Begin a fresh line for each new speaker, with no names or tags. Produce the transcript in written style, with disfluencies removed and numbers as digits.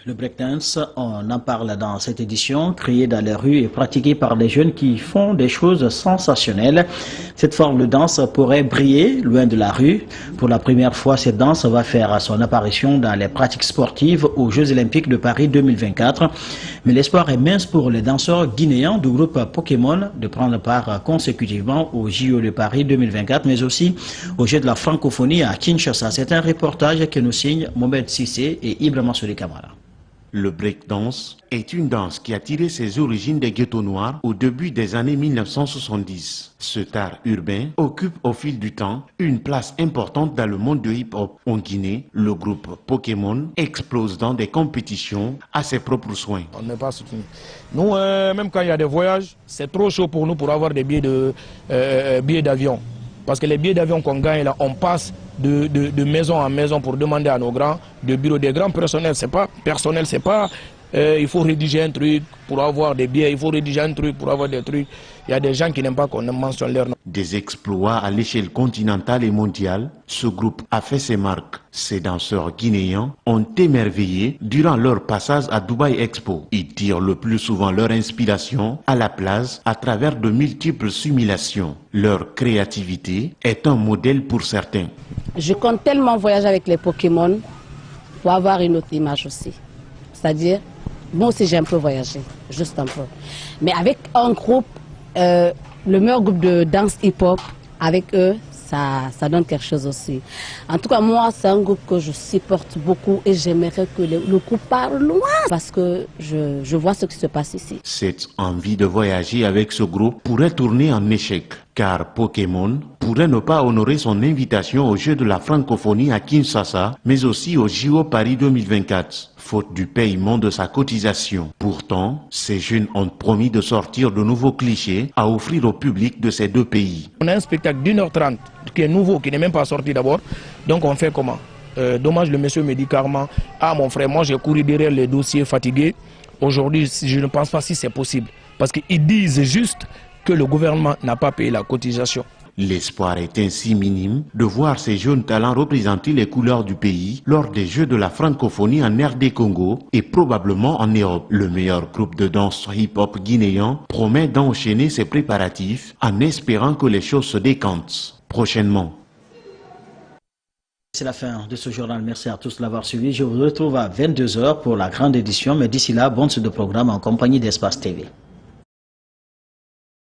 Le breakdance, on en parle dans cette édition, créé dans les rues et pratiqué par des jeunes qui font des choses sensationnelles. Cette forme de danse pourrait briller loin de la rue. Pour la première fois, cette danse va faire son apparition dans les pratiques sportives aux Jeux Olympiques de Paris 2024. Mais l'espoir est mince pour les danseurs guinéens du groupe Pokémon de prendre part consécutivement aux JO de Paris 2024, mais aussi aux Jeux de la francophonie à Kinshasa. C'est un reportage que nous signent Mohamed Sissé et Ibrahima Souli Kamara.
Le breakdance est une danse qui a tiré ses origines des ghettos noirs au début des années 1970. Ce art urbain occupe au fil du temps une place importante dans le monde du hip-hop. En Guinée, le groupe Pokémon explose dans des compétitions à ses propres soins.
On n'est pas soutenu. Nous, même quand il y a des voyages, c'est trop chaud pour nous pour avoir des billets d'avion. Parce que les billets d'avion qu'on gagne là, on passe de maison en maison pour demander à nos grands, de bureaux des grands personnels, c'est pas il faut rédiger un truc pour avoir des billets, il faut rédiger un truc pour avoir des trucs. Il y a des gens qui n'aiment pas qu'on mentionne leur nom.
Des exploits à l'échelle continentale et mondiale, ce groupe a fait ses marques. Ces danseurs guinéens ont émerveillé durant leur passage à Dubaï Expo. Ils tirent le plus souvent leur inspiration à la place à travers de multiples simulations. Leur créativité est un modèle pour certains.
Je compte tellement voyager avec les Pokémon pour avoir une autre image aussi. C'est-à-dire, moi aussi j'ai un peu voyagé, juste un peu. Mais avec un groupe, le meilleur groupe de danse hip-hop, avec eux, ça donne quelque chose aussi. En tout cas, moi, c'est un groupe que je supporte beaucoup et j'aimerais que le groupe parle loin parce que je vois ce qui se passe ici.
Cette envie de voyager avec ce groupe pourrait tourner en échec, car Pokémon pourrait ne pas honorer son invitation aux Jeux de la francophonie à Kinshasa, mais aussi aux JO Paris 2024, faute du paiement de sa cotisation. Pourtant, ces jeunes ont promis de sortir de nouveaux clichés à offrir au public de ces deux pays.
On a un spectacle d'1h30 qui est nouveau, qui n'est même pas sorti d'abord. Donc on fait comment? Dommage, le monsieur me dit carrément, ah mon frère, moi j'ai couru derrière les dossiers fatigués. Aujourd'hui, je ne pense pas si c'est possible. Parce qu'ils disent juste que le gouvernement n'a pas payé la cotisation.
L'espoir est ainsi minime de voir ces jeunes talents représenter les couleurs du pays lors des Jeux de la francophonie en RD Congo et probablement en Europe. Le meilleur groupe de danse hip-hop guinéen promet d'enchaîner ses préparatifs en espérant que les choses se décantent prochainement.
C'est la fin de ce journal. Merci à tous de l'avoir suivi. Je vous retrouve à 22 h pour la grande édition. Mais d'ici là, bonne suite de programme en compagnie d'Espace TV.